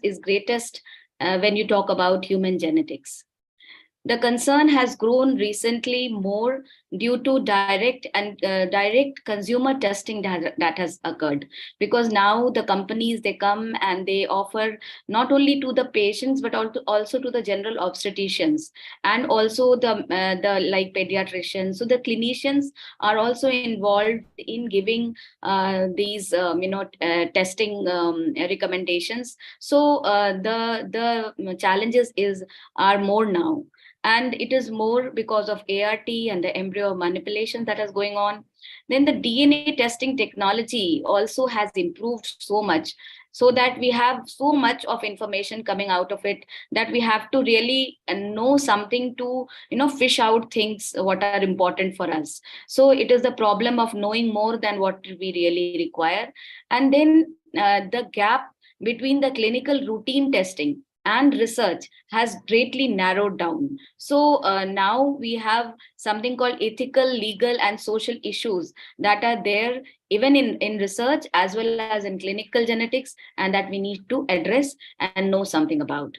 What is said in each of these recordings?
is greatest when you talk about human genetics. The concern has grown recently more due to direct consumer testing that has occurred, because now the companies, they come and they offer not only to the patients but also to the general obstetricians, and also the like pediatricians. So the clinicians are also involved in giving these testing recommendations. So the challenges is are more now, and it is more because of ART and the embryo manipulation that is going on. Then the DNA testing technology also has improved so much, so that we have so much of information coming out of it, that we have to really know something to fish out things what are important for us. So it is the problem of knowing more than what we really require. And then the gap between the clinical routine testing and research has greatly narrowed down. So now we have something called ethical, legal, and social issues that are there even in research as well as in clinical genetics, and that we need to address and know something about.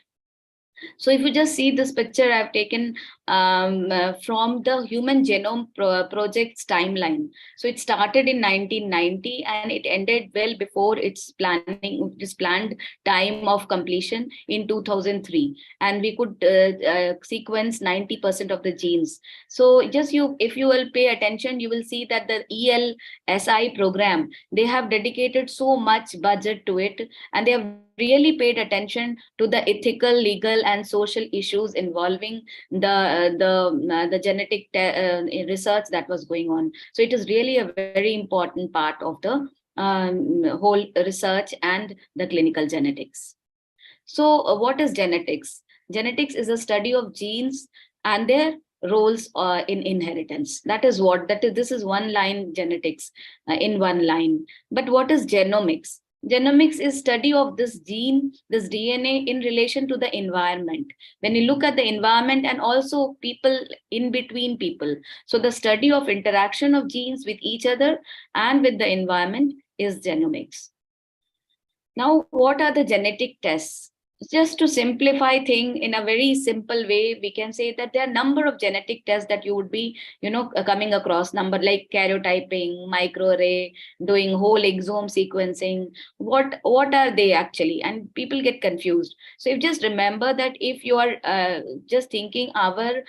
So if you just see this picture I've taken from the Human Genome Project's timeline. So it started in 1990 and it ended well before its planned time of completion in 2003. And we could sequence 90% of the genes. So just if you will pay attention, you will see that the ELSI program, they have dedicated so much budget to it, and they have really paid attention to the ethical, legal, and social issues involving the genetic research that was going on. So it is really a very important part of the whole research and the clinical genetics. So what is genetics? Genetics is a study of genes and their roles in inheritance. This is one line genetics in one line. But what is genomics? Genomics is study of this gene, this DNA in relation to the environment. When you look at the environment and also people in between people. So the study of interaction of genes with each other and with the environment is genomics. Now, what are the genetic tests? Just to simplify thing in a very simple way, we can say that there are a number of genetic tests that you would be, coming across, number like karyotyping, microarray, doing whole exome sequencing. What are they actually? And people get confused. So you just remember that if you are just thinking our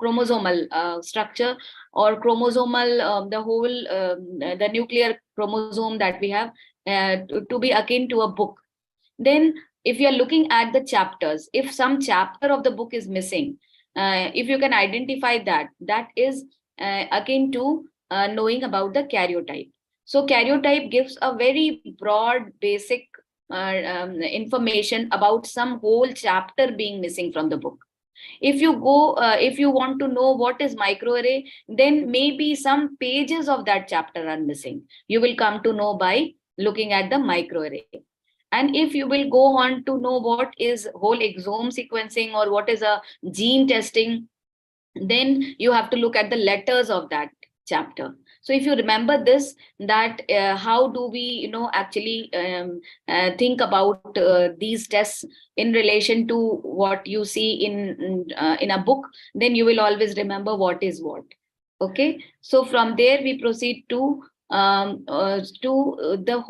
chromosomal structure, or chromosomal, the nuclear chromosome that we have, to be akin to a book. Then if you're looking at the chapters, if some chapter of the book is missing, if you can identify that is akin to knowing about the karyotype. So karyotype gives a very broad basic information about some whole chapter being missing from the book. If you want to know what is microarray, then maybe some pages of that chapter are missing. You will come to know by looking at the microarray. And if you will go on to know what is whole exome sequencing or what is a gene testing, then you have to look at the letters of that chapter. So if you remember this, that how do we actually think about these tests in relation to what you see in a book, then you will always remember what is what. Okay, so from there we proceed to the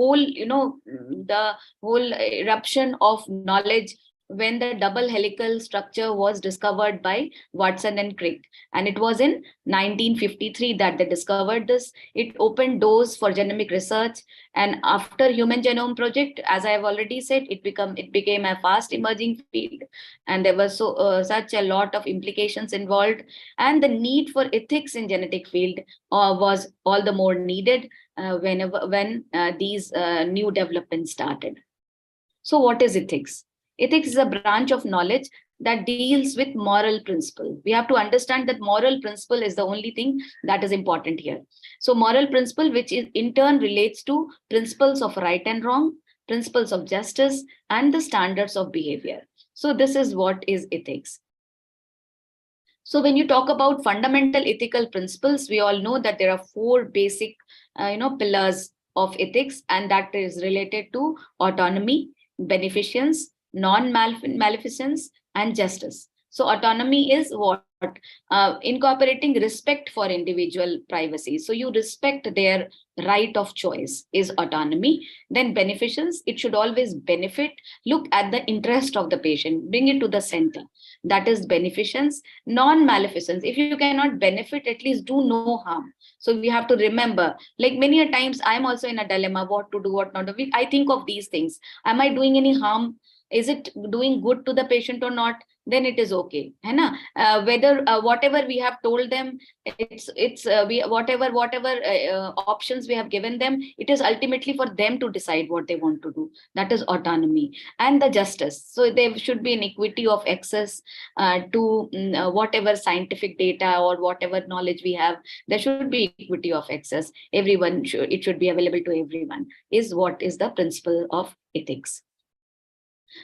whole eruption of knowledge when the double helical structure was discovered by Watson and Crick. And it was in 1953 that they discovered this. It opened doors for genomic research. And after Human Genome Project, as I have already said, it became a fast emerging field. And there was such a lot of implications involved. And the need for ethics in genetic field was all the more needed when these new developments started. So what is ethics? Ethics is a branch of knowledge that deals with moral principle. We have to understand that moral principle is the only thing that is important here. So moral principle, which is in turn relates to principles of right and wrong, principles of justice, and the standards of behavior. So this is what is ethics. So when you talk about fundamental ethical principles, we all know that there are four basic pillars of ethics, and that is related to autonomy, beneficence, non-maleficence, and justice. So autonomy is what? Incorporating respect for individual privacy. So you respect their right of choice is autonomy. Then beneficence, it should always benefit. Look at the interest of the patient, bring it to the center. That is beneficence. Non-maleficence, if you cannot benefit, at least do no harm. So we have to remember, like many a times I'm also in a dilemma, what to do, what not to do. I think of these things. Am I doing any harm? Is it doing good to the patient or not? Then it is okay, है ना? Whether whatever we have told them, it's we whatever options we have given them, it is ultimately for them to decide what they want to do. That is autonomy. And the justice, so there should be an equity of access to whatever scientific data or whatever knowledge we have. There should be equity of access. Everyone should, it should be available to everyone, is what is the principle of ethics.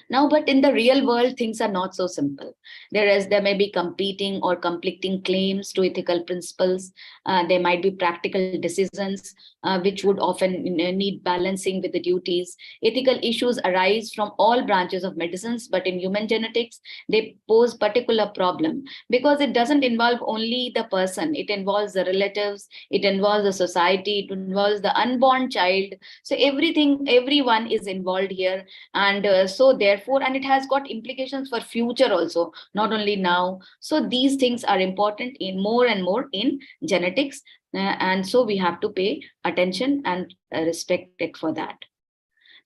Now, but in the real world, things are not so simple. There may be competing or conflicting claims to ethical principles. There might be practical decisions which would often need balancing with the duties. Ethical issues arise from all branches of medicines, but in human genetics, they pose particular problem because it doesn't involve only the person. It involves the relatives, it involves the society, it involves the unborn child. So everyone is involved here, and so therefore, and it has got implications for future also, not only now. So these things are important in more and more in genetics, and so we have to pay attention and respect it for that.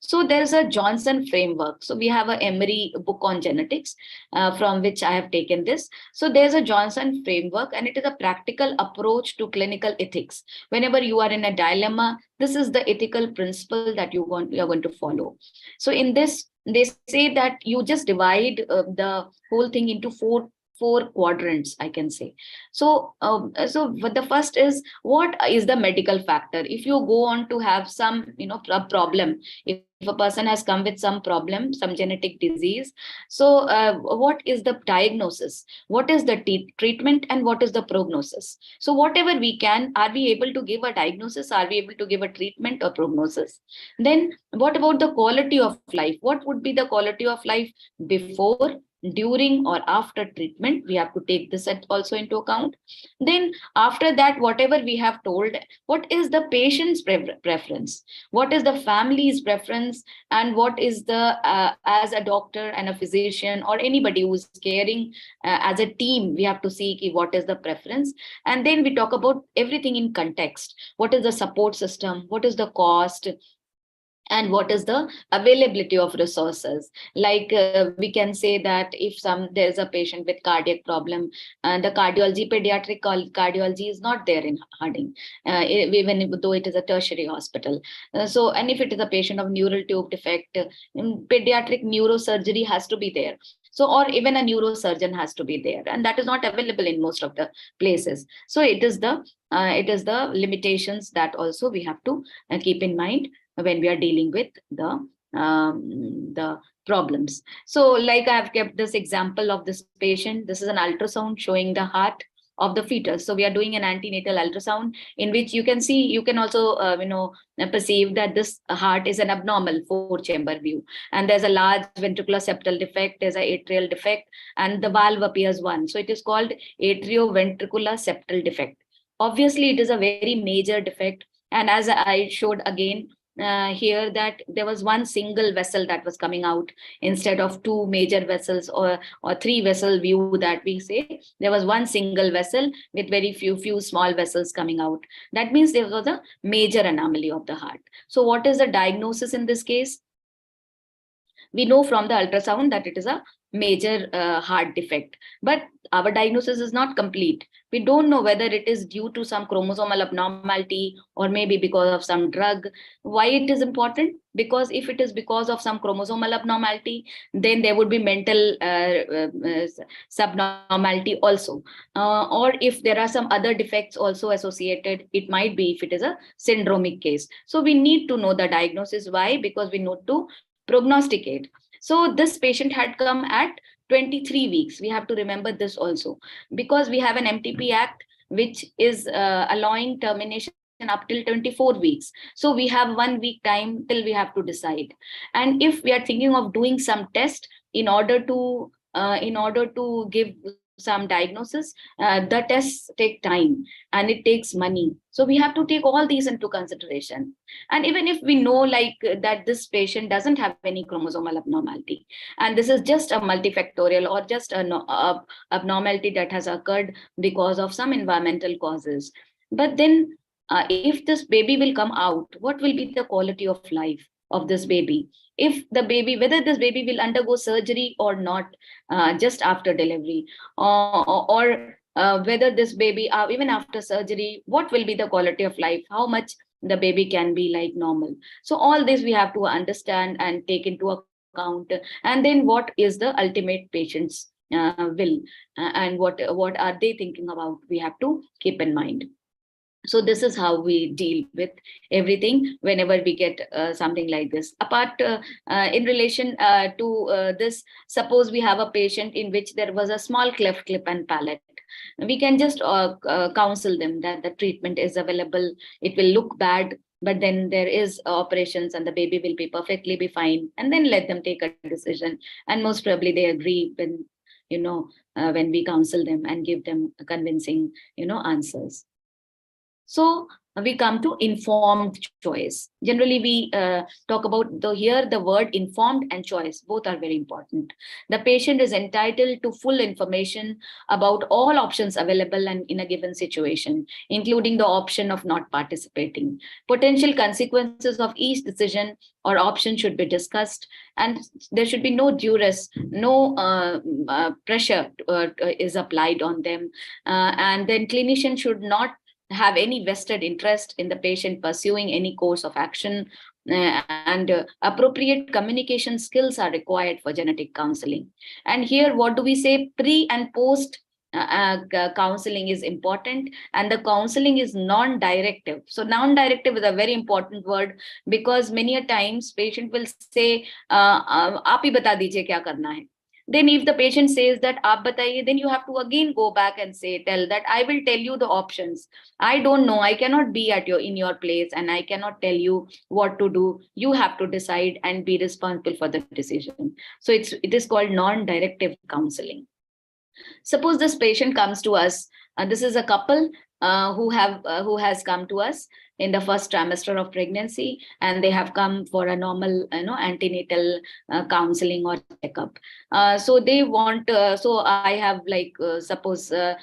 So there's a Johnson framework. So we have a Emery book on genetics from which I have taken this. So there's a Johnson framework, and it is a practical approach to clinical ethics. Whenever you are in a dilemma, this is the ethical principle that you are going to follow. So in this, they say that you just divide the whole thing into four quadrants, I can say. So the first is, what is the medical factor? If you go on to have some problem, if a person has come with some problem, some genetic disease, so what is the diagnosis, what is the treatment, and what is the prognosis? So whatever we can, are we able to give a diagnosis, are we able to give a treatment or prognosis? Then what about the quality of life? What would be the quality of life before, during, or after treatment? We have to take this also into account. Then after that, whatever we have told, what is the patient's preference, what is the family's preference, and what is the as a doctor and a physician or anybody who is caring as a team, we have to see what is the preference. And then we talk about everything in context. What is the support system, what is the cost, and what is the availability of resources? Like we can say that if there's a patient with cardiac problem, the pediatric cardiology is not there in Harding, even though it is a tertiary hospital. So, and if it is a patient of neural tube defect, pediatric neurosurgery has to be there. So, or even a neurosurgeon has to be there, and that is not available in most of the places. So it is the limitations that also we have to keep in mind when we are dealing with the problems. So like I have kept this example of this patient. This is an ultrasound showing the heart of the fetus. So we are doing an antenatal ultrasound in which you can also perceive that this heart is an abnormal 4-chamber view, and there's a large ventricular septal defect, there's a atrial defect, and the valve appears one. So it is called atrioventricular septal defect. Obviously it is a very major defect, and as I showed again here, that there was one single vessel that was coming out instead of two major vessels or three vessel view that we say. There was one single vessel with very few small vessels coming out. That means there was a major anomaly of the heart. So what is the diagnosis in this case? We know from the ultrasound that it is a major heart defect, but our diagnosis is not complete. We don't know whether it is due to some chromosomal abnormality or maybe because of some drug. Why it is important? Because if it is because of some chromosomal abnormality, then there would be mental subnormality also. Or if there are some other defects also associated, it might be if it is a syndromic case. So we need to know the diagnosis. Why? Because we need to prognosticate. So this patient had come at 23 weeks. We have to remember this also, because we have an MTP Act which is allowing termination up till 24 weeks. So we have 1 week time till we have to decide. And if we are thinking of doing some test in order to give some diagnosis, the tests take time and it takes money. So we have to take all these into consideration. And even if we know that this patient doesn't have any chromosomal abnormality, and this is just a multifactorial or just a abnormality that has occurred because of some environmental causes, but then if this baby will come out, what will be the quality of life of this baby? If the baby, whether this baby will undergo surgery or not, just after delivery, or whether this baby, even after surgery, what will be the quality of life, how much the baby can be like normal. So all this we have to understand and take into account. And then what is the ultimate patient's will, and what are they thinking about, we have to keep in mind. So this is how we deal with everything whenever we get something like this. Apart in relation to this, suppose we have a patient in which there was a small cleft lip and palate, we can just counsel them that the treatment is available. It will look bad, but then there is operations and the baby will be perfectly be fine, and then let them take a decision. And most probably they agree when we counsel them and give them convincing answers. So we come to informed choice. Generally, we talk about the word informed and choice. Both are very important. The patient is entitled to full information about all options available and in a given situation, including the option of not participating. Potential consequences of each decision or option should be discussed, and there should be no duress, no pressure is applied on them. And then clinician should not have any vested interest in the patient pursuing any course of action, and appropriate communication skills are required for genetic counseling. And here, what do we say? Pre and post counseling is important, and the counseling is non-directive. So non-directive is a very important word, because many a times patient will say, आप ही बता दीजिए क्या करना है. Then if the patient says that aap bataiye, then you have to again go back and tell that I will tell you the options. I don't know, I cannot be in your place, and I cannot tell you what to do. You have to decide and be responsible for the decision. So it is called non-directive counseling. Suppose this patient comes to us, this is a couple who has come to us in the first trimester of pregnancy, and they have come for a normal antenatal counseling or checkup. So they want so I have suppose the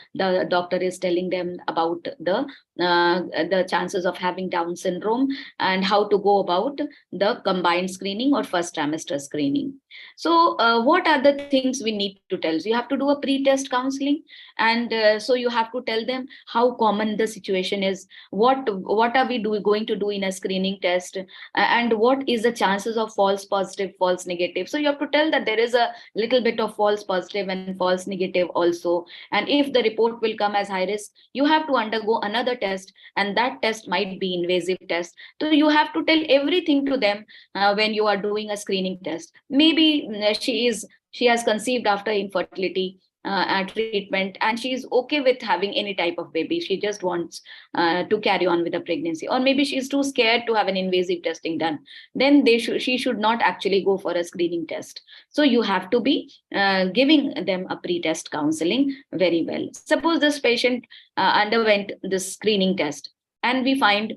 doctor is telling them about the chances of having Down syndrome and how to go about the combined screening or first trimester screening. So what are the things we need to tell? So you have to do a pre-test counseling, and so you have to tell them how common the situation is, what are we going to do in a screening test, and what is the chances of false positive, false negative. So you have to tell that there is a little bit of false positive and false negative also, and if the report will come as high risk, you have to undergo another test, and that test might be invasive test. So you have to tell everything to them when you are doing a screening test. Maybe she has conceived after infertility treatment, and she is okay with having any type of baby. She just wants to carry on with the pregnancy, or maybe she's too scared to have an invasive testing done. Then she should not actually go for a screening test. So you have to be giving them a pre-test counseling very well. Suppose this patient underwent this screening test, and we find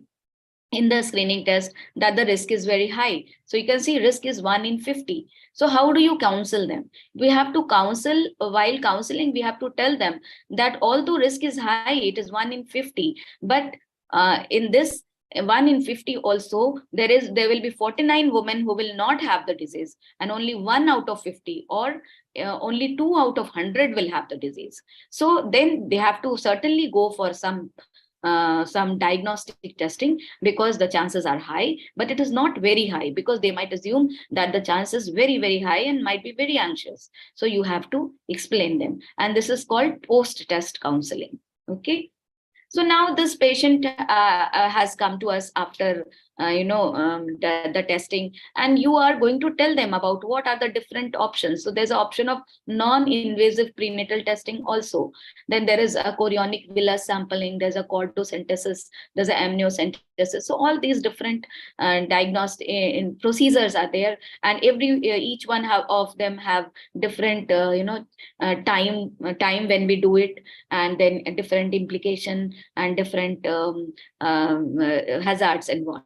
in the screening test that the risk is very high. So you can see risk is 1 in 50. So how do you counsel them? We have to counsel. While counseling, we have to tell them that although risk is high, it is 1 in 50, but in this 1 in 50 also, there will be 49 women who will not have the disease, and only 1 out of 50, or only 2 out of 100 will have the disease. So then they have to certainly go for some diagnostic testing, because the chances are high, but it is not very high, because they might assume that the chance is very, very high and might be very anxious. So you have to explain them. And this is called post-test counseling. Okay. So now this patient has come to us after the testing, and you are going to tell them about what are the different options. So there's an option of non-invasive prenatal testing also. Then there is a chorionic villus sampling, there's a chordosynthesis, there's an amniocentesis. So all these different diagnostic in procedures are there, and each one of them have different time when we do it, and then a different implication and different hazards involved.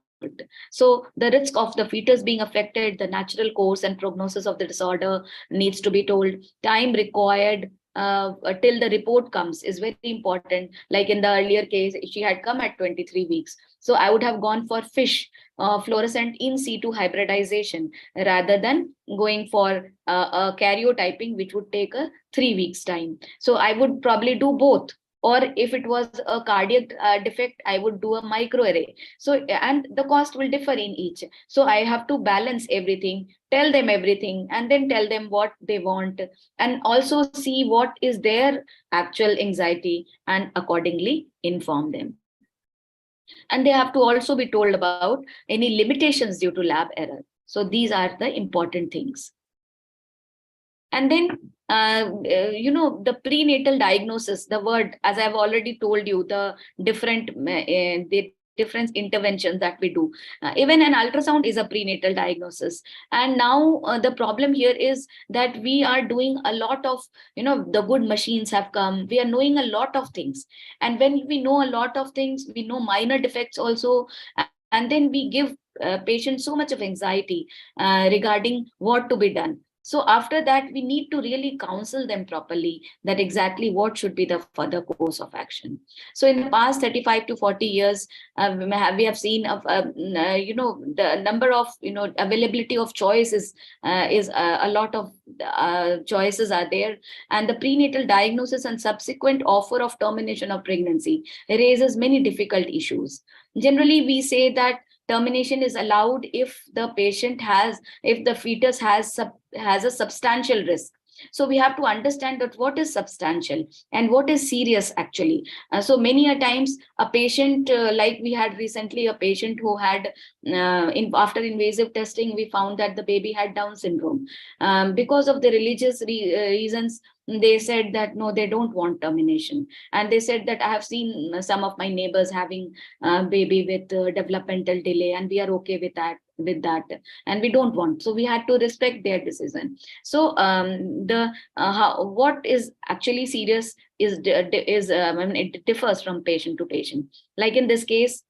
So the risk of the fetus being affected, the natural course and prognosis of the disorder needs to be told. Time required till the report comes is very important. Like in the earlier case, she had come at 23 weeks. So I would have gone for fish fluorescent in situ hybridization rather than going for a karyotyping, which would take a 3 weeks time. So I would probably do both. Or if it was a cardiac defect, I would do a microarray. So, and the cost will differ in each. So I have to balance everything, tell them everything, and then tell them what they want, and also see what is their actual anxiety and accordingly inform them. And they have to also be told about any limitations due to lab error. So these are the important things. And then, the prenatal diagnosis, the word, as I've already told you, the different interventions that we do. Even an ultrasound is a prenatal diagnosis. And now the problem here is that we are doing a lot of, the good machines have come. We are knowing a lot of things. And when we know a lot of things, we know minor defects also. And then we give patients so much of anxiety regarding what to be done. So after that, we need to really counsel them properly that exactly what should be the further course of action. So in the past 35 to 40 years, we have seen the number of availability of choice is a lot of choices are there, and the prenatal diagnosis and subsequent offer of termination of pregnancy raises many difficult issues. Generally, we say that termination is allowed if the fetus has a substantial risk. So we have to understand that what is substantial and what is serious actually. So many a times a patient, like we had recently a patient who had, after invasive testing, we found that the baby had Down syndrome. Because of the religious reasons, they said that no, they don't want termination. And they said that I have seen some of my neighbors having a baby with developmental delay, and we are okay with that, and we don't want. So we had to respect their decision. So what is actually serious it differs from patient to patient. Like in this case,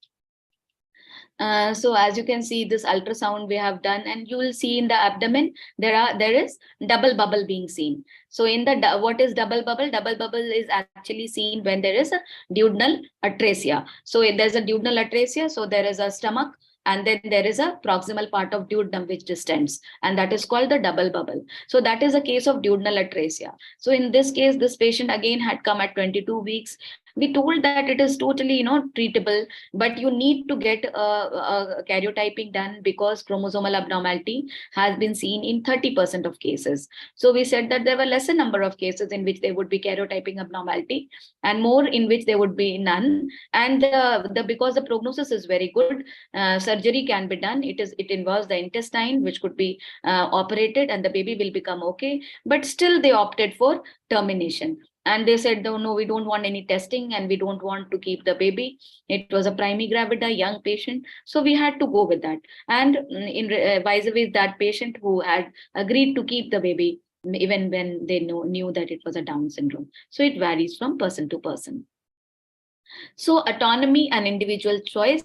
so as you can see, this ultrasound we have done, and you will see in the abdomen there is double bubble being seen. So in the what is double bubble? Double bubble is actually seen when there is a duodenal atresia. So if there's a duodenal atresia, so there is a stomach, and then there is a proximal part of duodenum which distends, and that is called the double bubble. So that is a case of duodenal atresia. So in this case, this patient again had come at 22 weeks. We told that it is totally treatable, but you need to get a karyotyping done because chromosomal abnormality has been seen in 30% of cases. So we said that there were lesser number of cases in which there would be karyotyping abnormality, and more in which there would be none. And because the prognosis is very good, surgery can be done. It involves the intestine, which could be operated, and the baby will become okay. But still, they opted for termination. And they said, no, we don't want any testing, and we don't want to keep the baby. It was a primigravida, gravida, young patient. So we had to go with that. And vice versa, that patient who had agreed to keep the baby, even when they knew that it was a Down syndrome. So it varies from person to person. So autonomy and individual choice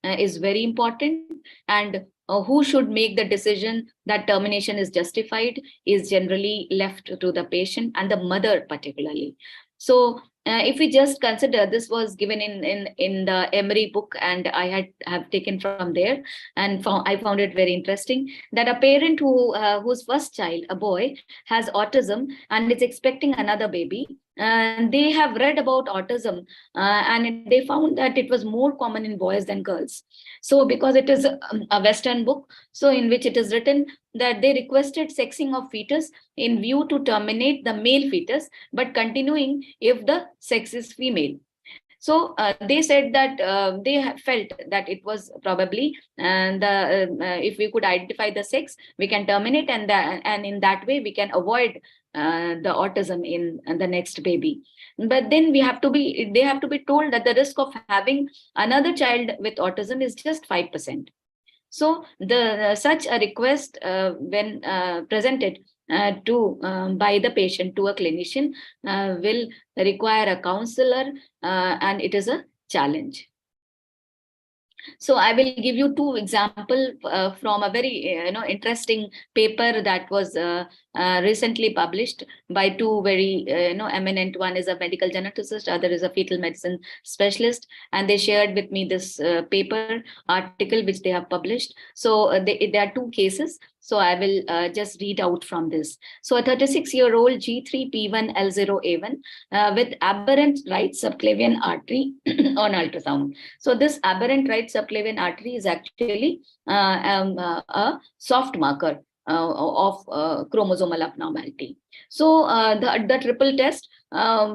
is very important. And who should make the decision that termination is justified is generally left to the patient and the mother particularly. So if we just consider, this was given in the Emery book, and I have taken from there, and I found it very interesting that a parent whose first child, a boy, has autism and is expecting another baby. And they have read about autism, and they found that it was more common in boys than girls. So because it is a Western book, so in which it is written that they requested sexing of fetus in view to terminate the male fetus, but continuing if the sex is female. So they said that they felt that it was probably if we could identify the sex, we can terminate, and in that way we can avoid the autism in the next baby. But then they have to be told that the risk of having another child with autism is just 5%. So the such a request, when presented to by the patient to a clinician, will require a counselor, and it is a challenge. So I will give you two examples from a very interesting paper that was recently published by two very eminent. One is a medical geneticist, other is a fetal medicine specialist, and they shared with me this paper article which they have published. So there are two cases. So I will just read out from this. So a 36-year-old G3P1L0A1 with aberrant right subclavian artery on ultrasound. So this aberrant right subclavian artery is actually a soft marker of chromosomal abnormality. So the triple test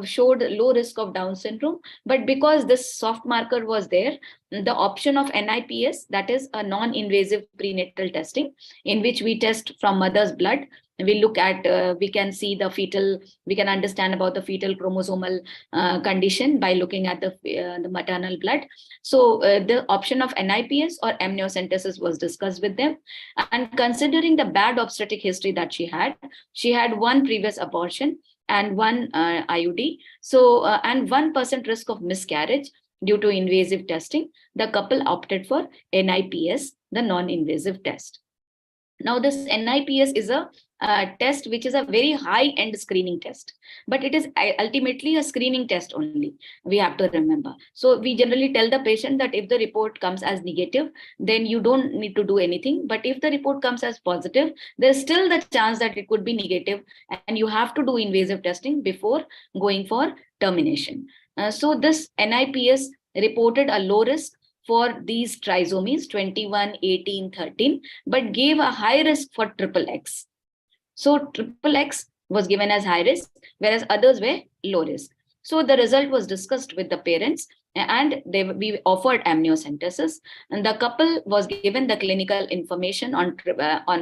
showed low risk of Down syndrome, but because this soft marker was there, the option of NIPS, that is a non-invasive prenatal testing, in which we test from mother's blood. We look at, we can see the fetal, we can understand about the fetal chromosomal condition by looking at the maternal blood. So the option of NIPS or amniocentesis was discussed with them. And considering the bad obstetric history that she had one previous abortion and one IUD. So, and 1% risk of miscarriage due to invasive testing, the couple opted for NIPS, the non-invasive test. Now, this NIPS is a test which is a very high-end screening test, but it is ultimately a screening test only. We have to remember. So we generally tell the patient that if the report comes as negative, then you don't need to do anything. But if the report comes as positive, there's still the chance that it could be negative, and you have to do invasive testing before going for termination. So this NIPS reported a low risk for these trisomies 21, 18, 13, but gave a high risk for triple X. So triple X was given as high risk, whereas others were low risk. So the result was discussed with the parents, and we offered amniocentesis, and the couple was given the clinical information on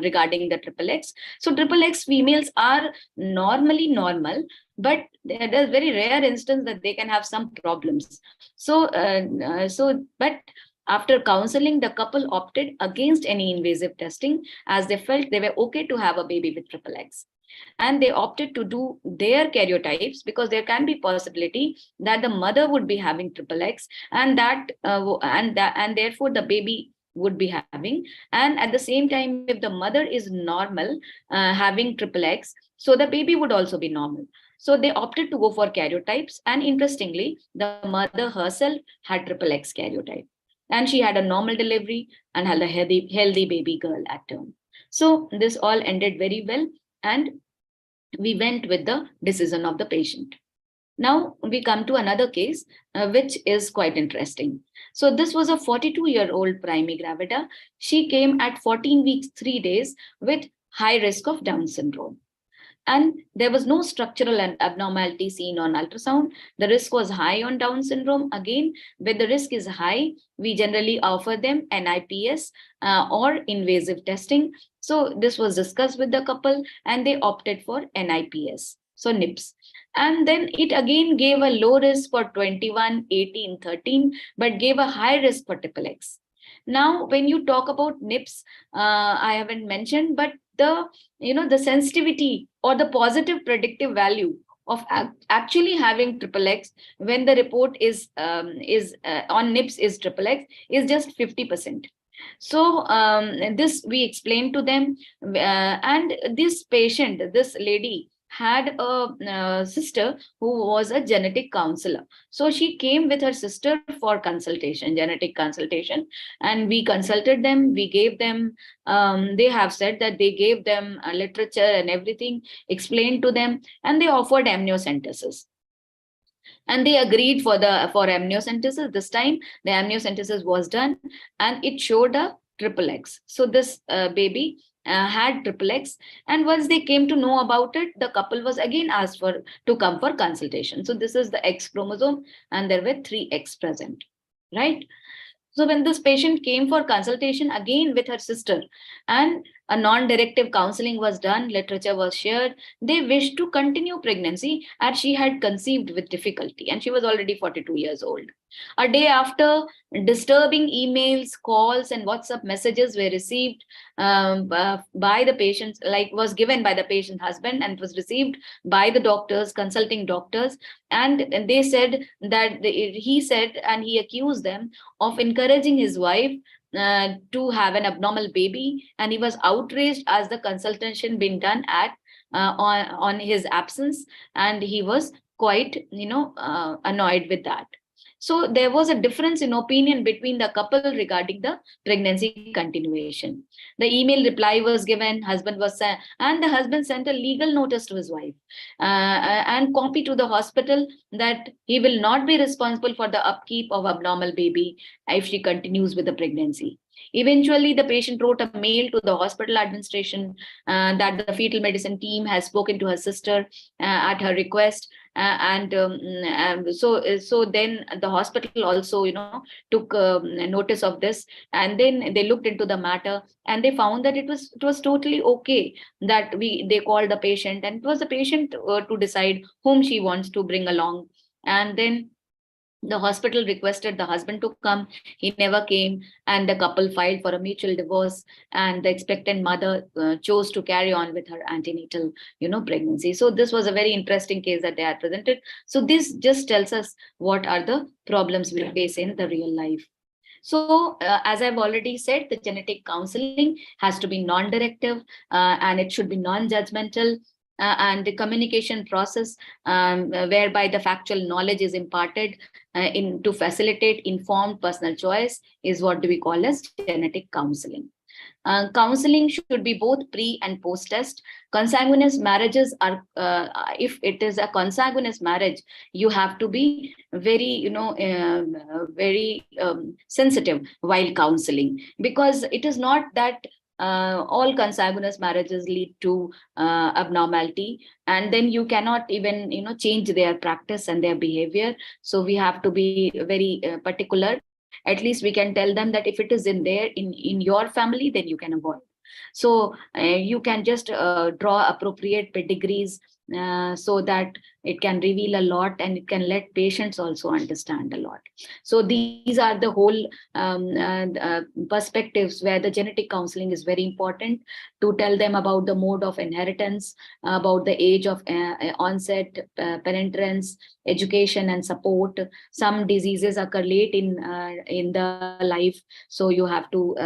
regarding the triple X. So triple X females are normally normal, but there's very rare instance that they can have some problems. So but after counseling, the couple opted against any invasive testing, as they felt they were okay to have a baby with triple X. And they opted to do their karyotypes because there can be possibility that the mother would be having triple X, and therefore the baby would be having. And at the same time, if the mother is normal, having triple X, so the baby would also be normal. So they opted to go for karyotypes, and interestingly, the mother herself had triple X karyotype, and she had a normal delivery and had a healthy baby girl at term. So this all ended very well, and we went with the decision of the patient. Now we come to another case, which is quite interesting. So this was a 42-year-old primi gravida. She came at 14 weeks, 3 days with high risk of Down syndrome. And there was no structural abnormality seen on ultrasound. The risk was high on Down syndrome. Again, when the risk is high, we generally offer them NIPS or invasive testing. So this was discussed with the couple, and they opted for NIPS, so NIPS. And then it again gave a low risk for 21, 18, 13, but gave a high risk for triple X. Now, when you talk about NIPS, I haven't mentioned, but the sensitivity or the positive predictive value of actually having triple X when the report is on NIPS is triple X is just 50%. So this we explained to them, and this patient, this lady, had a sister who was a genetic counselor. So she came with her sister for consultation, genetic consultation, and we consulted them. We gave them, they have said that they gave them literature and everything, explained to them, and they offered amniocentesis. And they agreed for amniocentesis. This time the amniocentesis was done, and it showed a triple X. So this baby had triple X, and once they came to know about it, the couple was again asked to come for consultation. So this is the X chromosome, and there were 3X present, right? So when this patient came for consultation again with her sister, and a non-directive counseling was done, literature was shared, they wished to continue pregnancy as she had conceived with difficulty, and she was already 42 years old. A day after, disturbing emails, calls, and WhatsApp messages were received by the patients, like was given by the patient husband, and was received by the doctors, consulting doctors, and they said that he said, and he accused them of encouraging his wife to have an abnormal baby, and he was outraged as the consultation being done at on his absence, and he was quite annoyed with that. So there was a difference in opinion between the couple regarding the pregnancy continuation. The email reply was given, husband was sent, and the husband sent a legal notice to his wife and copy to the hospital that he will not be responsible for the upkeep of abnormal baby if she continues with the pregnancy. Eventually, the patient wrote a mail to the hospital administration that the fetal medicine team has spoken to her sister at her request, so then the hospital also took notice of this, and then they looked into the matter, and they found that it was totally okay that they called the patient, and it was the patient to decide whom she wants to bring along. And then the hospital requested the husband to come. He never came, and the couple filed for a mutual divorce, and the expectant mother chose to carry on with her antenatal pregnancy. So this was a very interesting case that they had presented. So this just tells us what are the problems we face in the real life. So, as I've already said, the genetic counseling has to be non-directive, and it should be non-judgmental, and the communication process whereby the factual knowledge is imparted to facilitate informed personal choice is what do we call as genetic counseling. Counseling should be both pre and post test. Consanguineous marriages are, if it is a consanguineous marriage, you have to be very sensitive while counseling, because it is not that all consanguineous marriages lead to abnormality, and then you cannot even change their practice and their behavior. So we have to be very particular. At least we can tell them that if it is in your family, then you can avoid. So you can just draw appropriate pedigrees so that it can reveal a lot, and it can let patients also understand a lot. So these are the whole perspectives where the genetic counseling is very important, to tell them about the mode of inheritance, about the age of onset, penetrance, education and support. Some diseases occur late in the life, so you have to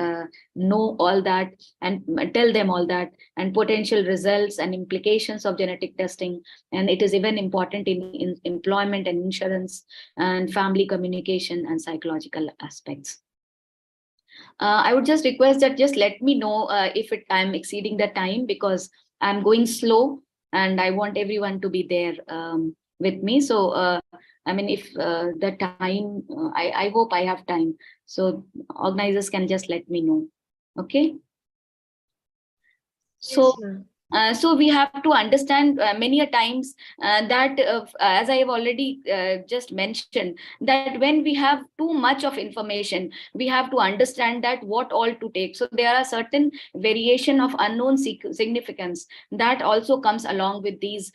know all that and tell them all that, and potential results and implications of genetic testing. And it is even important in employment and insurance and family communication and psychological aspects. I would just request that just let me know if I'm exceeding the time, because I'm going slow and I want everyone to be there with me. So, I mean, if the time, I hope I have time. So organizers can just let me know. Okay. So. Yes, so we have to understand many a times that, as I have already just mentioned, that when we have too much of information, we have to understand that what all to take. So there are certain variation of unknown significance that also comes along with these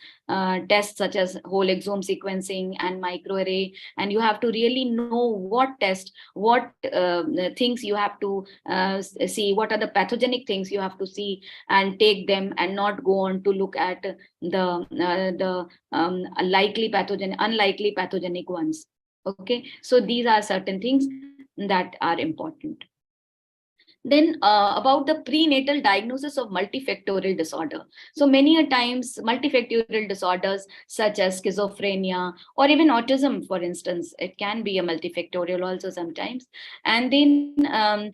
tests, such as whole exome sequencing and microarray. And you have to really know what test, what things you have to see, what are the pathogenic things you have to see and take them, and not go on to look at the unlikely pathogenic ones. Okay, so these are certain things that are important. Then about the prenatal diagnosis of multifactorial disorder. So many a times multifactorial disorders such as schizophrenia or even autism, for instance, it can be a multifactorial also sometimes. And then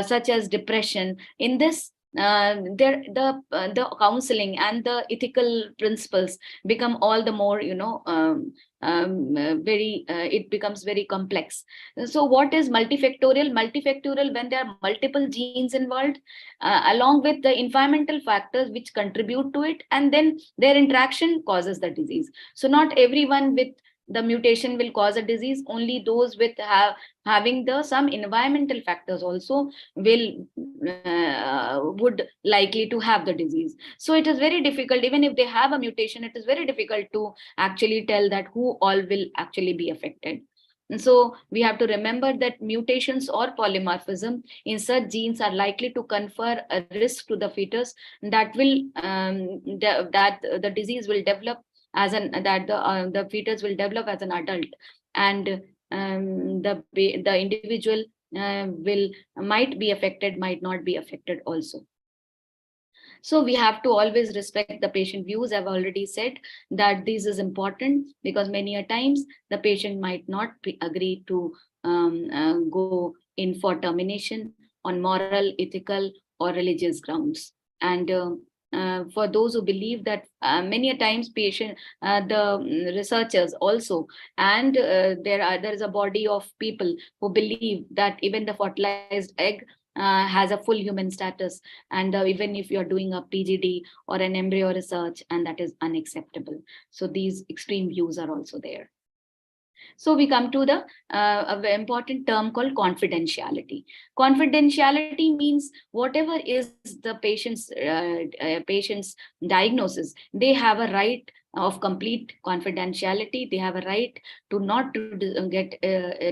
such as depression. In this, the counseling and the ethical principles become all the more, very it becomes very complex. So what is multifactorial? Multifactorial when there are multiple genes involved, along with the environmental factors which contribute to it, and then their interaction causes the disease. So not everyone with the mutation will cause a disease. Only those with having the some environmental factors also will would likely to have the disease. So it is very difficult. Even if they have a mutation, it is very difficult to actually tell that who all will actually be affected. And so we have to remember that mutations or polymorphism in such genes are likely to confer a risk to the fetus that will that the disease will develop as an that the fetus will develop as an adult, and the individual will might be affected, might not be affected also. So we have to always respect the patient views. I've already said that this is important because many a times the patient might not agree to go in for termination on moral, ethical, or religious grounds. And for those who believe that many a times the researchers also, and there is a body of people who believe that even the fertilized egg has a full human status, and even if you're doing a PGD or an embryo research, and that is unacceptable. So these extreme views are also there. So we come to the very important term called confidentiality. Confidentiality means whatever is the patient's diagnosis, they have a right of complete confidentiality. They have a right to not to get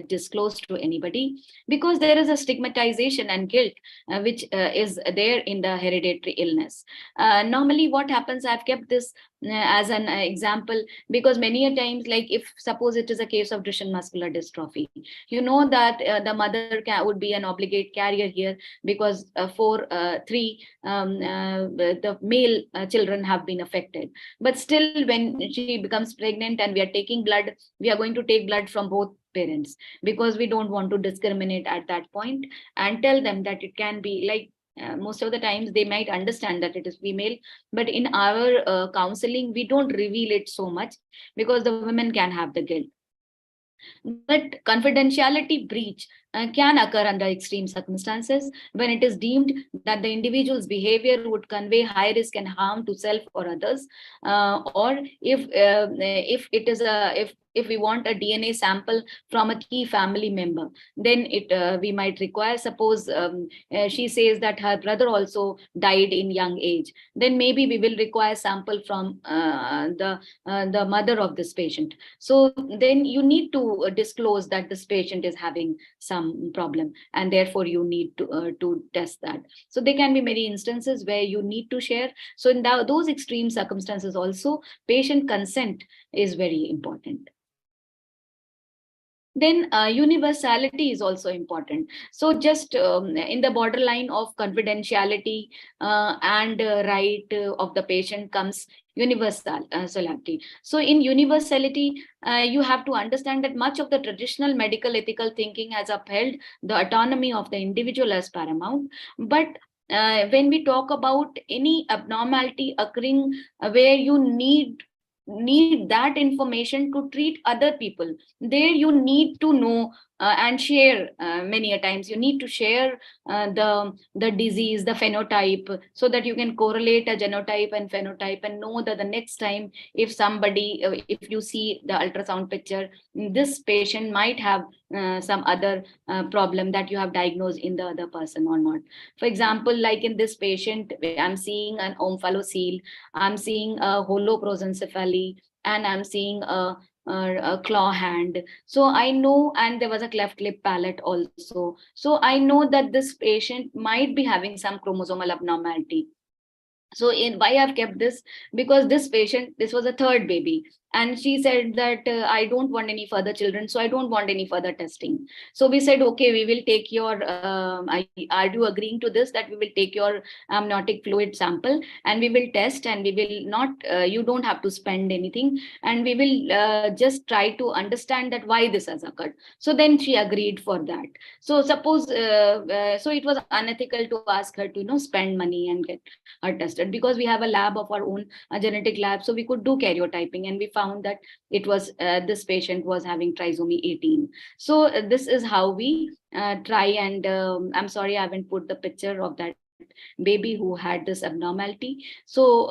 disclosed to anybody, because there is a stigmatization and guilt which is there in the hereditary illness. Normally what happens, I've kept this as an example, because many a times, like if suppose it is a case of Duchenne muscular dystrophy, you know that the mother would be an obligate carrier here, because three the male children have been affected. But still, when she becomes pregnant and we are taking blood, we are going to take blood from both parents, because we don't want to discriminate at that point and tell them that it can be like most of the times they might understand that it is female, but in our counseling we don't reveal it so much, because the women can have the guilt. But confidentiality breach can occur under extreme circumstances, when it is deemed that the individual's behavior would convey high risk and harm to self or others, or if it is if we want a DNA sample from a key family member, then we might require, suppose she says that her brother also died in young age, then maybe we will require sample from the mother of this patient. So then you need to disclose that this patient is having some problem, and therefore you need to test that. So there can be many instances where you need to share. So in those extreme circumstances also, patient consent is very important. Then universality is also important. So just in the borderline of confidentiality and right of the patient comes universality. So in universality, you have to understand that much of the traditional medical ethical thinking has upheld the autonomy of the individual as paramount. But when we talk about any abnormality occurring where you need that information to treat other people, there you need to know and share. Many a times you need to share the disease, the phenotype, so that you can correlate a genotype and phenotype and know that the next time if somebody if you see the ultrasound picture, this patient might have some other problem that you have diagnosed in the other person or not. For example, like in this patient, I'm seeing an omphaloceal, I'm seeing a holoprosencephaly, and I'm seeing a claw hand. So I know, and there was a cleft lip palate also. So I know that this patient might be having some chromosomal abnormality. So in why I've kept this, because this patient, this was a third baby, And she said that I don't want any further children, so I don't want any further testing. So we said, okay, we will take your are you agreeing to this, that we will take your amniotic fluid sample and we will test, and we will not you don't have to spend anything, and we will just try to understand that why this has occurred. So then she agreed for that. So suppose so it was unethical to ask her to spend money and get her tested, because we have a lab of our own, a genetic lab, so we could do karyotyping, and we found that it was this patient was having trisomy 18. So this is how we try, and I'm sorry I haven't put the picture of that baby who had this abnormality. So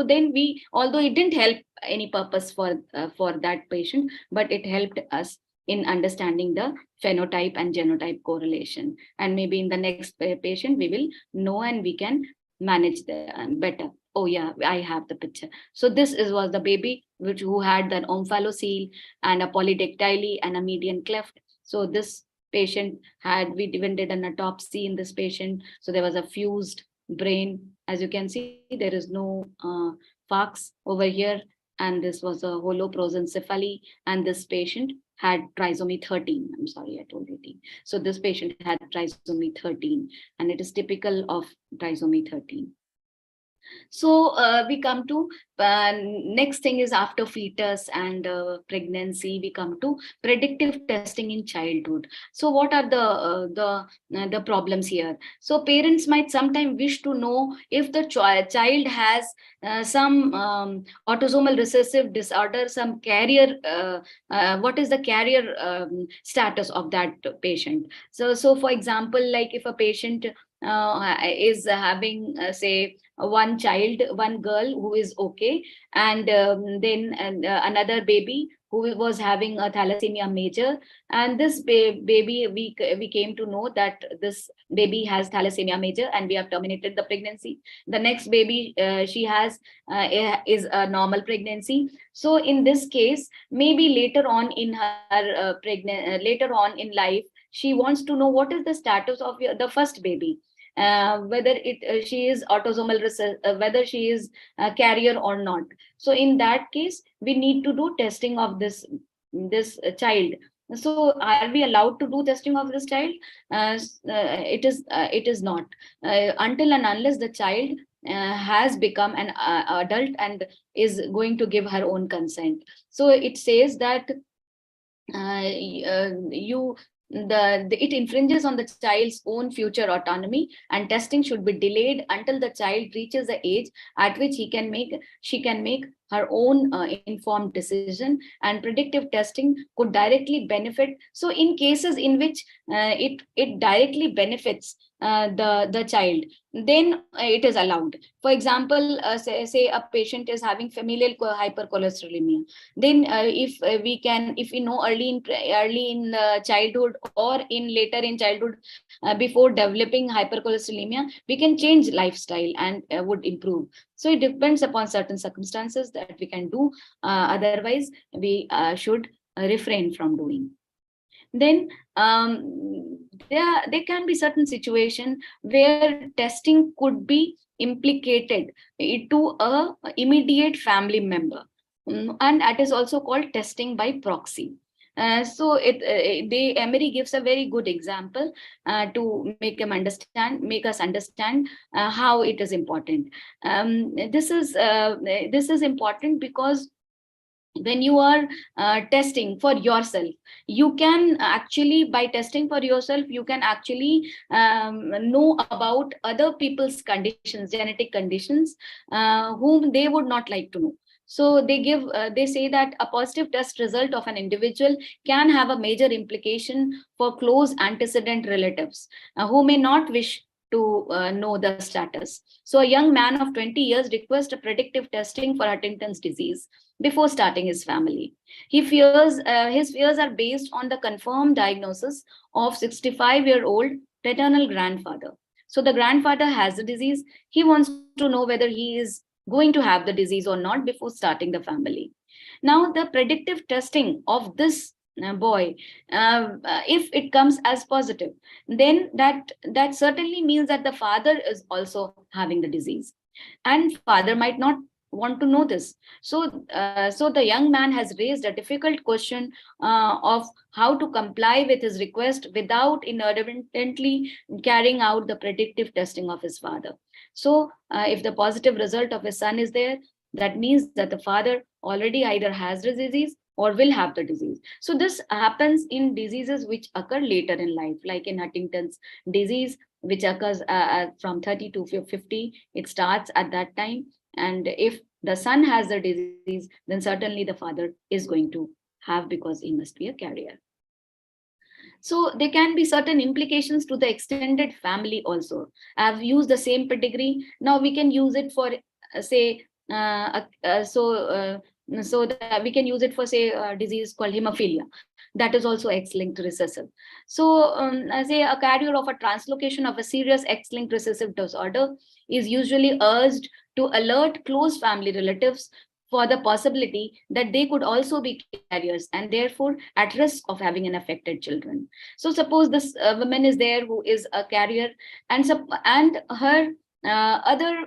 then we, although it didn't help any purpose for that patient, but it helped us in understanding the phenotype and genotype correlation, and maybe in the next patient we will know and we can manage the better. Oh yeah, I have the picture. So this was the baby which who had an omphalocele and a polydactyly and a median cleft. So this patient had, we even did an autopsy in this patient. So there was a fused brain. As you can see, there is no FARCs over here. And this was a holoprosencephaly. And this patient had trisomy 13. I'm sorry, I told 18. So this patient had trisomy 13, and it is typical of trisomy 13. So we come to next thing is after fetus and pregnancy, we come to predictive testing in childhood. So what are the problems here? So parents might sometimes wish to know if the child has some autosomal recessive disorder, some carrier. What is the carrier status of that patient? So for example, like if a patient is having say one child, one girl who is okay, and then another baby who was having a thalassemia major, and this baby, we came to know that this baby has thalassemia major, and we have terminated the pregnancy. The next baby she has is a normal pregnancy. So in this case, maybe later on in her later on in life, she wants to know what is the status of the first baby, whether she is autosomal whether she is a carrier or not. So in that case, we need to do testing of this child. So are we allowed to do testing of this child? It is not until and unless the child has become an adult and is going to give her own consent. So it says that you it infringes on the child's own future autonomy, and testing should be delayed until the child reaches the age at which she can make her own informed decision, and predictive testing could directly benefit. So in cases in which it directly benefits the child, then it is allowed. For example, say a patient is having familial hypercholesterolemia, then if we know early in childhood or in later in childhood, before developing hypercholesterolemia, we can change lifestyle and would improve. So it depends upon certain circumstances that we can do, otherwise we should refrain from doing. Then there can be certain situation where testing could be implicated to a immediate family member, and that is also called testing by proxy. So Emery gives a very good example to make us understand how it is important. This is important because when you are testing for yourself, you can actually, by testing for yourself, you can actually know about other people's conditions, genetic conditions, whom they would not like to know. So they say that a positive test result of an individual can have a major implication for close antecedent relatives who may not wish to know the status. So a young man of 20 years requests a predictive testing for Huntington's disease before starting his family. His fears are based on the confirmed diagnosis of 65-year-old paternal grandfather. So the grandfather has the disease. He wants to know whether he is going to have the disease or not before starting the family. Now, the predictive testing of this boy, if it comes as positive, then that certainly means that the father is also having the disease, and father might not want to know this. So the young man has raised a difficult question of how to comply with his request without inadvertently carrying out the predictive testing of his father. So if the positive result of his son is there, that means that the father already either has the disease or will have the disease. So this happens in diseases which occur later in life, like in Huntington's disease, which occurs from 30 to 50. It starts at that time. And if the son has the disease, then certainly the father is going to have, because he must be a carrier. So there can be certain implications to the extended family also. I've used the same pedigree. Now we can use it for, say, so that we can use it for, say, a disease called hemophilia. That is also X-linked recessive. So say a carrier of a translocation of a serious X-linked recessive disorder is usually urged to alert close family relatives for the possibility that they could also be carriers and therefore at risk of having an affected children. So suppose this woman is there who is a carrier, and her other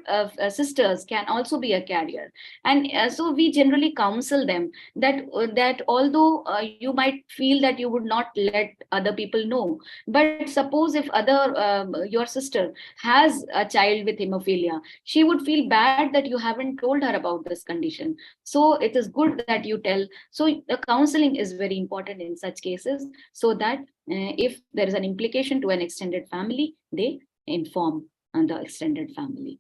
sisters can also be a carrier, and so we generally counsel them that although you might feel that you would not let other people know, but suppose if your sister has a child with hemophilia, she would feel bad that you haven't told her about this condition. So it is good that you tell. So the counseling is very important in such cases, so that if there is an implication to an extended family, they inform the extended family.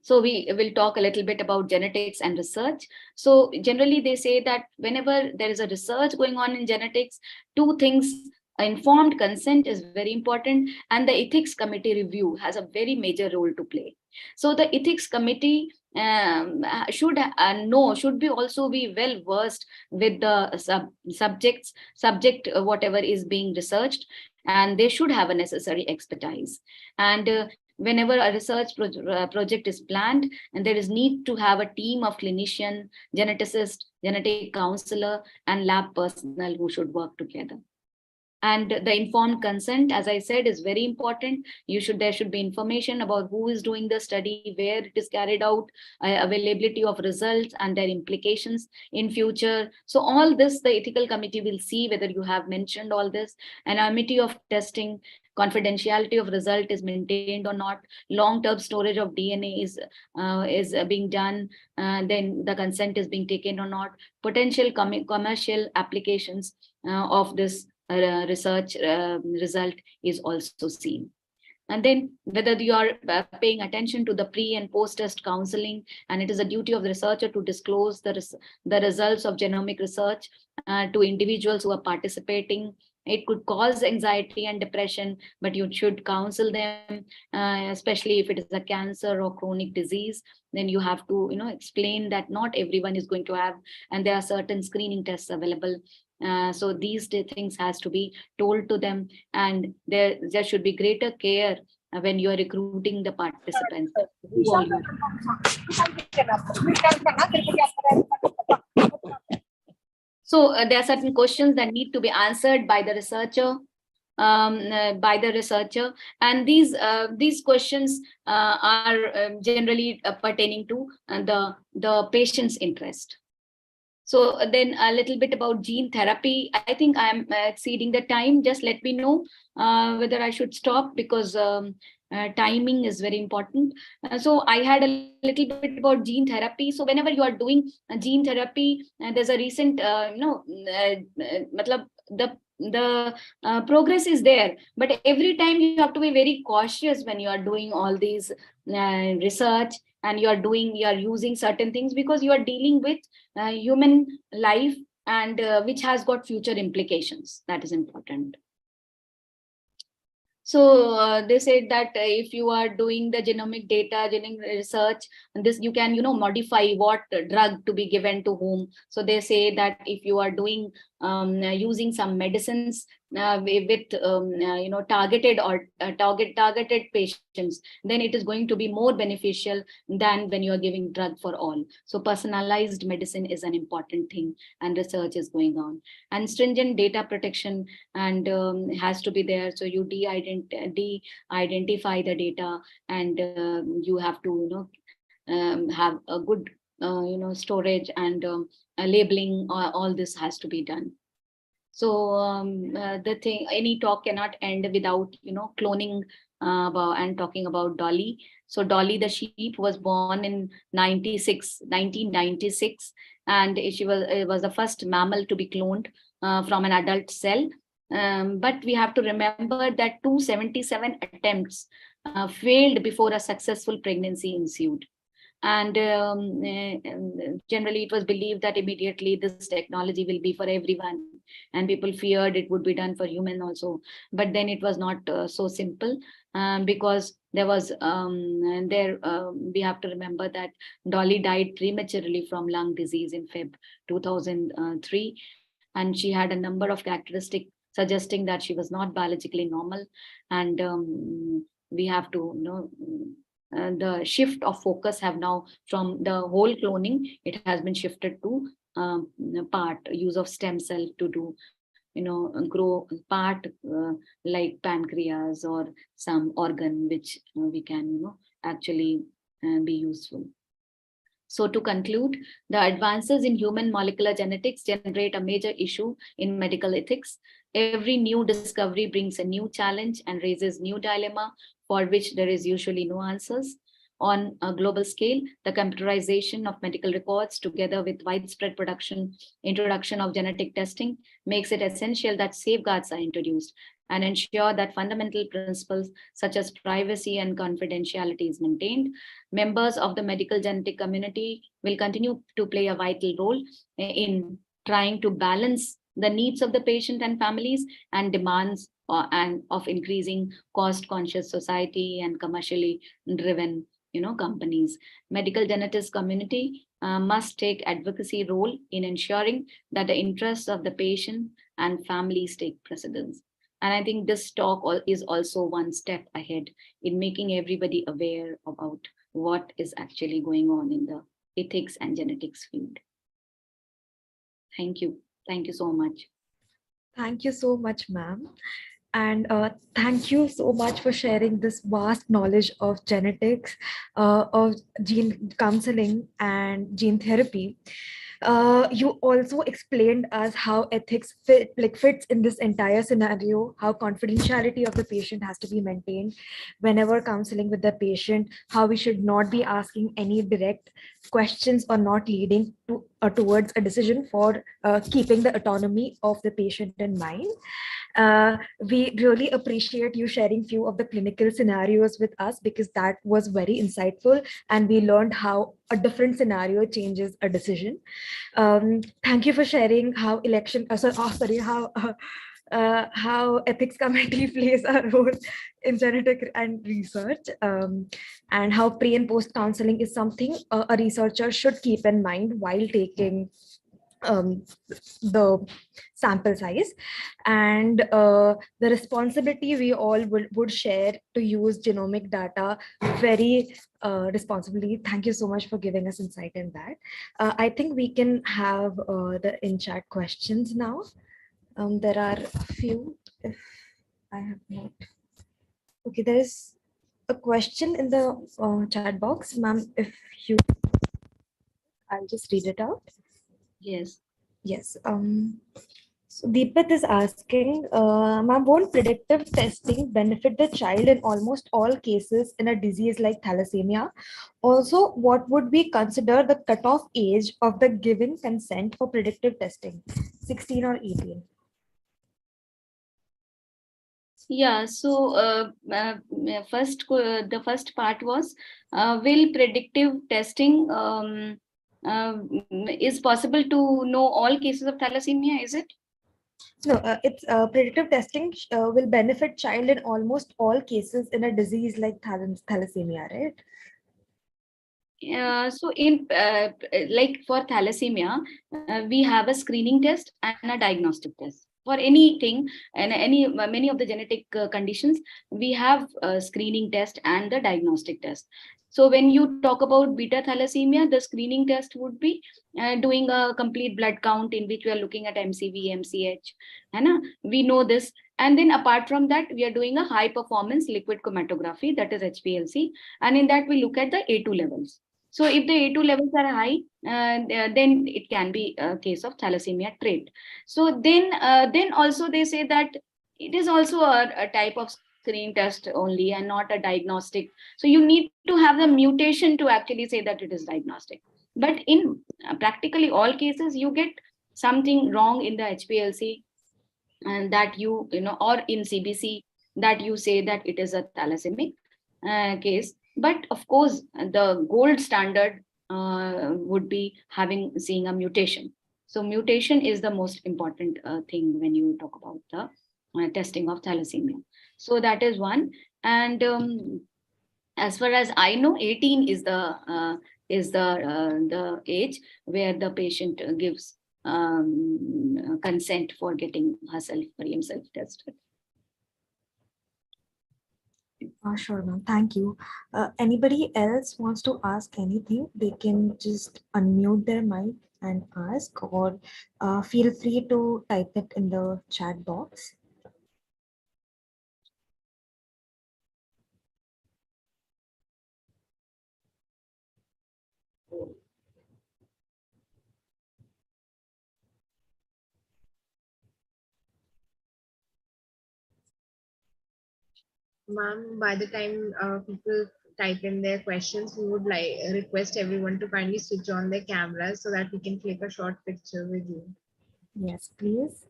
So we will talk a little bit about genetics and research. So generally they say that whenever there is a research going on in genetics, two things: informed consent is very important, and the ethics committee review has a very major role to play. So the ethics committee should be also be well versed with the subject whatever is being researched, and they should have a necessary expertise. And whenever a research project is planned, and there is need to have a team of clinician, geneticist, genetic counselor, and lab personnel who should work together. And the informed consent, as I said, is very important. There should be information about who is doing the study, where it is carried out, availability of results and their implications in future. So all this the ethical committee will see whether you have mentioned all this. Anonymity of testing, confidentiality of result is maintained or not, long-term storage of DNA is being done, then the consent is being taken or not, potential commercial applications of this research result is also seen. And then whether you are paying attention to the pre and post test counseling, and it is a duty of the researcher to disclose the results of genomic research to individuals who are participating. It could cause anxiety and depression, but you should counsel them, especially if it is a cancer or chronic disease. Then you have to explain that not everyone is going to have, and there are certain screening tests available. So these things has to be told to them, and there should be greater care when you are recruiting the participants. So there are certain questions that need to be answered by the researcher. And these questions are generally pertaining to the patient's interest. So then a little bit about gene therapy. I think I'm exceeding the time. Just let me know whether I should stop, because timing is very important. So I had a little bit about gene therapy. So whenever you are doing gene therapy, there's a recent, the progress is there, but every time you have to be very cautious when you are doing all these research, and you are using certain things, because you are dealing with human life, and which has got future implications. That is important. So they said that if you are doing the genomic data, genomic research, this you can modify what drug to be given to whom. So they say that if you are doing using some medicines with targeted patients, then it is going to be more beneficial than when you are giving drug for all. So personalized medicine is an important thing, and research is going on. And stringent data protection and has to be there. So you de-identify the data, and you have to have a good storage and labeling. All this has to be done. So the thing, any talk cannot end without cloning and talking about Dolly. So Dolly the sheep was born in 1996, and it was the first mammal to be cloned from an adult cell. But we have to remember that 277 attempts failed before a successful pregnancy ensued. And generally it was believed that immediately this technology will be for everyone, and people feared it would be done for human also. But then it was not so simple, because there was we have to remember that Dolly died prematurely from lung disease in Feb 2003, and she had a number of characteristics suggesting that she was not biologically normal. And we have to the shift of focus have now, from the whole cloning, it has been shifted to part use of stem cell to do grow part, like pancreas or some organ which we can actually be useful. So to conclude, the advances in human molecular genetics generate a major issue in medical ethics. Every new discovery brings a new challenge and raises new dilemma for which there is usually no answers. On a global scale, the computerization of medical records, together with widespread introduction of genetic testing, makes it essential that safeguards are introduced and ensure that fundamental principles such as privacy and confidentiality is maintained. Members of the medical genetic community will continue to play a vital role in trying to balance the needs of the patient and families and demands and of increasing cost-conscious society and commercially driven companies. Medical genetics community must take advocacy role in ensuring that the interests of the patient and families take precedence. And I think this talk is also one step ahead in making everybody aware about what is actually going on in the ethics and genetics field. Thank you. Thank you so much. Thank you so much, ma'am. And thank you so much for sharing this vast knowledge of genetics, of gene counseling and gene therapy. You also explained us how ethics fits in this entire scenario, how confidentiality of the patient has to be maintained whenever counseling with the patient, how we should not be asking any direct questions or not leading to towards a decision for keeping the autonomy of the patient in mind. We really appreciate you sharing few of the clinical scenarios with us, because that was very insightful and we learned how a different scenario changes a decision. Thank you for sharing how how ethics committee plays a role in genetic and research, and how pre and post counseling is something a researcher should keep in mind while taking the sample size, and the responsibility we all would share to use genomic data very responsibly. Thank you so much for giving us insight in that. I think we can have the in-chat questions now. There are a few, if I have not. Okay, there is a question in the chat box, ma'am. If you, I'll just read it out. Yes. Yes. So Deepat is asking, ma'am, won't predictive testing benefit the child in almost all cases in a disease like thalassemia? Also, what would we consider the cutoff age of the given consent for predictive testing, 16 or 18? Yeah, so the first part was, will predictive testing is possible to know all cases of thalassemia, is it? No, it's predictive testing will benefit child in almost all cases in a disease like thalassemia, right? So in like for thalassemia, we have a screening test and a diagnostic test. For anything and many of the genetic conditions, we have a screening test and the diagnostic test. So when you talk about beta thalassemia, the screening test would be doing a complete blood count in which we are looking at MCV, MCH, and we know this. And then apart from that, we are doing a high performance liquid chromatography, that is HPLC, and in that we look at the A2 levels. So if the A2 levels are high, then it can be a case of thalassemia trait. So then also they say that it is also a type of screen test only and not a diagnostic. So you need to have the mutation to actually say that it is diagnostic. But in practically all cases, you get something wrong in the HPLC, and that you know, or in CBC, that you say that it is a thalassemic case. But of course, the gold standard would be seeing a mutation. So mutation is the most important thing when you talk about the testing of thalassemia. So that is one. And as far as I know, 18 is the age where the patient gives consent for getting herself or himself tested. Sure, ma'am. Thank you. Anybody else wants to ask anything? They can just unmute their mic and ask, or feel free to type it in the chat box. Ma'am, by the time people type in their questions, we would like request everyone to kindly switch on their cameras so that we can click a short picture with you. Yes, please.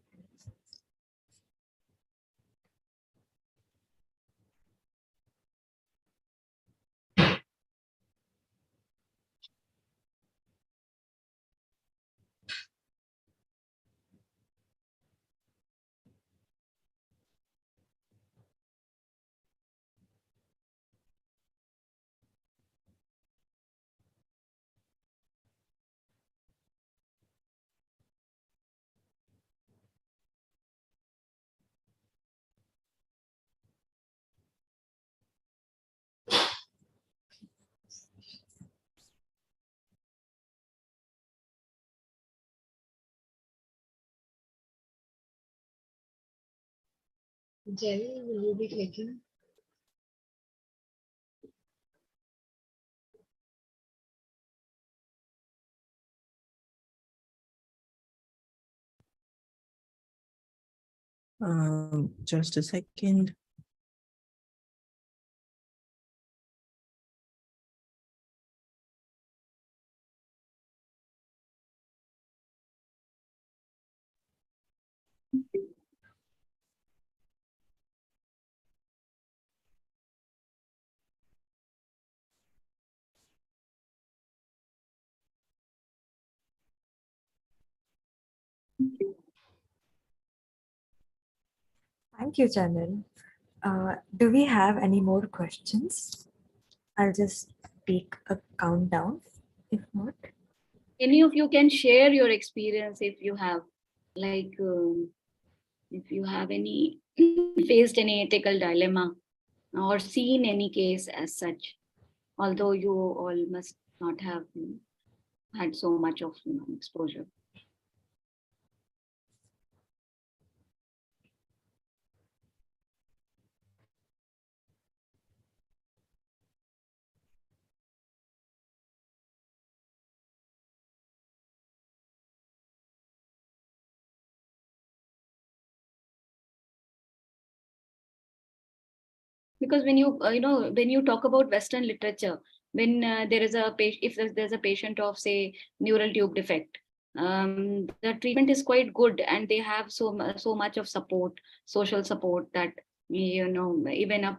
Jenny, will you be clicking? Just a second. Thank you, Chanel. Do we have any more questions? I'll just take a countdown. If not, Any of you can share your experience if you have, like, if you have any faced any ethical dilemma or seen any case as such. Although you all must not have had so much of exposure. Because when you when you talk about Western literature, when there is a patient, if there's a patient of, say, neural tube defect, the treatment is quite good, and they have so much of support, social support, that even a